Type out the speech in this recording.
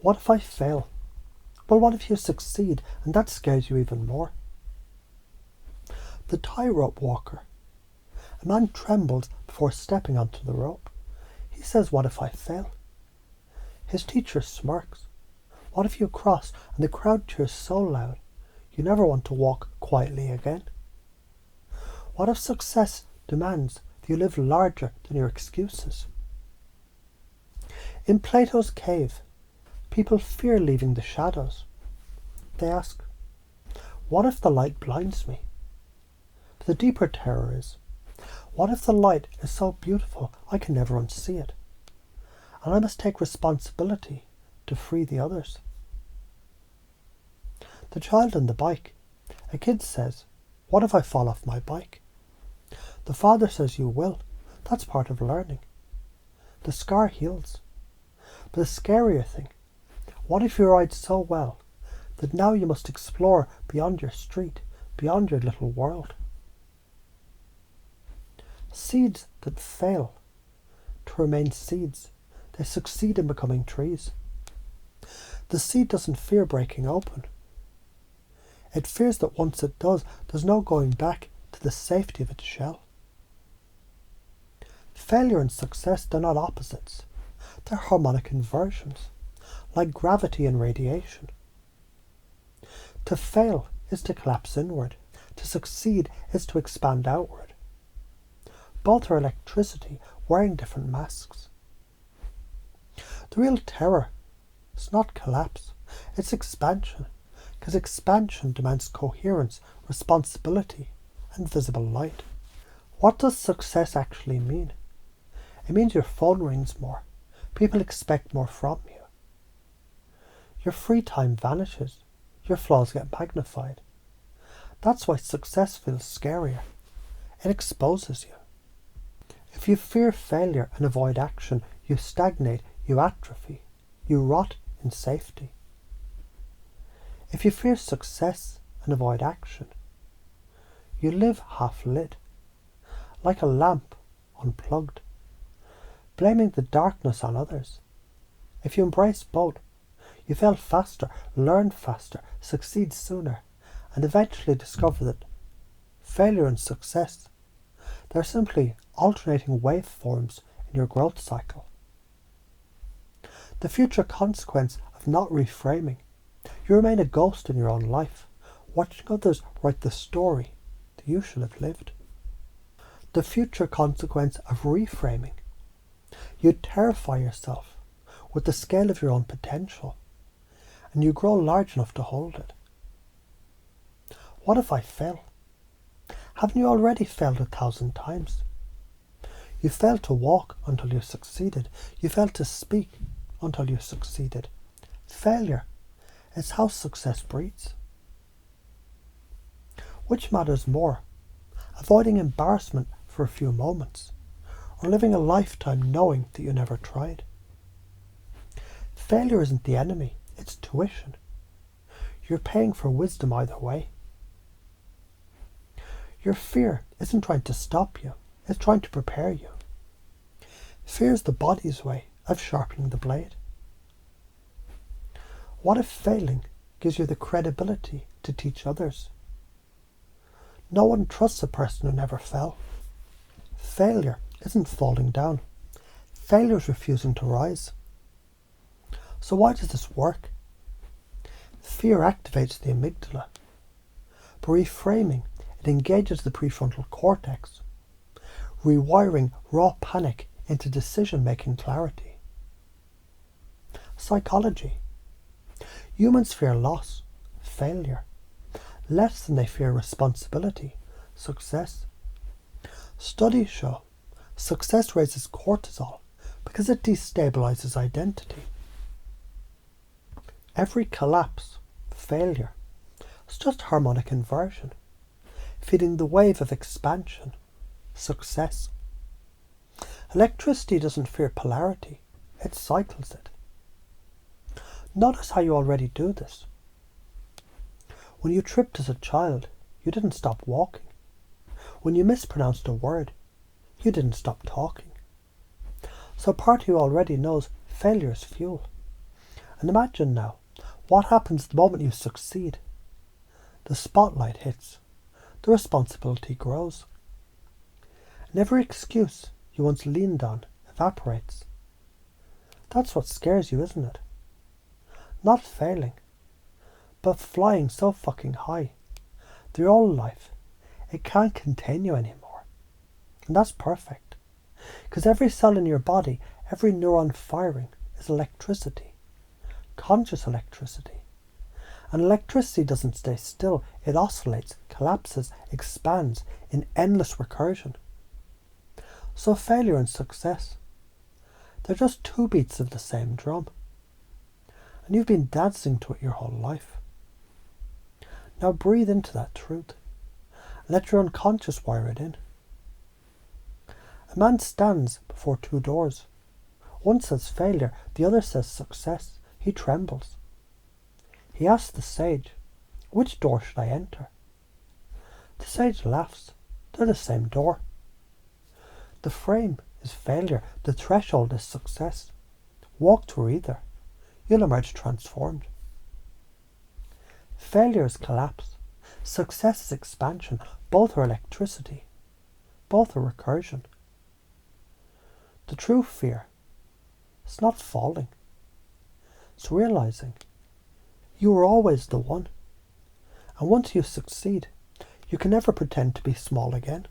What if I fail? Well, what if you succeed and that scares you even more? The tightrope walker. A man trembles before stepping onto the rope. He says, what if I fail? His teacher smirks. What if you cross and the crowd cheers so loud you never want to walk quietly again? What if success demands that you live larger than your excuses? In Plato's cave, people fear leaving the shadows. They ask, what if the light blinds me? But the deeper terror is, what if the light is so beautiful I can never unsee it? And I must take responsibility to free the others. The child on the bike. A kid says, what if I fall off my bike? The father says you will. That's part of learning. The scar heals. But the scarier thing, what if you ride so well that now you must explore beyond your street, beyond your little world? Seeds that fail to remain seeds, they succeed in becoming trees. The seed doesn't fear breaking open. It fears that once it does, there's no going back to the safety of its shell. Failure and success, they're not opposites. They're harmonic inversions, like gravity and radiation. To fail is to collapse inward. To succeed is to expand outward. Both are electricity wearing different masks. The real terror is not collapse, it's expansion, because expansion demands coherence, responsibility, and visible light. What does success actually mean? It means your phone rings more. People expect more from you. Your free time vanishes. Your flaws get magnified. That's why success feels scarier. It exposes you. If you fear failure and avoid action, you stagnate, you atrophy, you rot in safety. If you fear success and avoid action, you live half-lit, like a lamp unplugged, blaming the darkness on others. If you embrace both, you fail faster, learn faster, succeed sooner, and eventually discover that failure and success, they're simply alternating waveforms in your growth cycle. The future consequence of not reframing, you remain a ghost in your own life, watching others write the story that you should have lived. The future consequence of reframing, you terrify yourself with the scale of your own potential, and you grow large enough to hold it. What if I fail? Haven't you already failed 1,000 times? You failed to walk until you succeeded. You failed to speak until you succeeded. Failure is how success breeds. Which matters more, avoiding embarrassment for a few moments, or living a lifetime knowing that you never tried? Failure isn't the enemy, it's tuition. You're paying for wisdom either way. Your fear isn't trying to stop you, it's trying to prepare you. Fear is the body's way of sharpening the blade. What if failing gives you the credibility to teach others? No one trusts a person who never fell. Failure isn't falling down. Failure is refusing to rise. So why does this work? Fear activates the amygdala. By reframing, it engages the prefrontal cortex, rewiring raw panic into decision-making clarity. Psychology. Humans fear loss, failure, less than they fear responsibility, success. Studies show success raises cortisol because it destabilizes identity. Every collapse, failure, is just harmonic inversion, feeding the wave of expansion, success. Electricity doesn't fear polarity, it cycles it. Notice how you already do this. When you tripped as a child, you didn't stop walking. When you mispronounced a word, you didn't stop talking. So part of you already knows failure is fuel. And imagine now, what happens the moment you succeed? The spotlight hits. The responsibility grows. And every excuse you once leaned on evaporates. That's what scares you, isn't it? Not failing, but flying so fucking high that your whole life, it can't contain you anymore. And that's perfect. Because every cell in your body, every neuron firing is electricity. Conscious electricity. And electricity doesn't stay still. It oscillates, collapses, expands in endless recursion. So failure and success, they're just two beats of the same drum. And you've been dancing to it your whole life. Now breathe into that truth. Let your unconscious wire it in. A man stands before two doors. One says failure, the other says success. He trembles. He asks the sage, which door should I enter? The sage laughs. They're the same door. The frame is failure. The threshold is success. Walk through either. You'll emerge transformed. Failure is collapse. Success is expansion. Both are electricity. Both are recursion. The true fear is not falling. It's realizing you are always the one. And once you succeed, you can never pretend to be small again.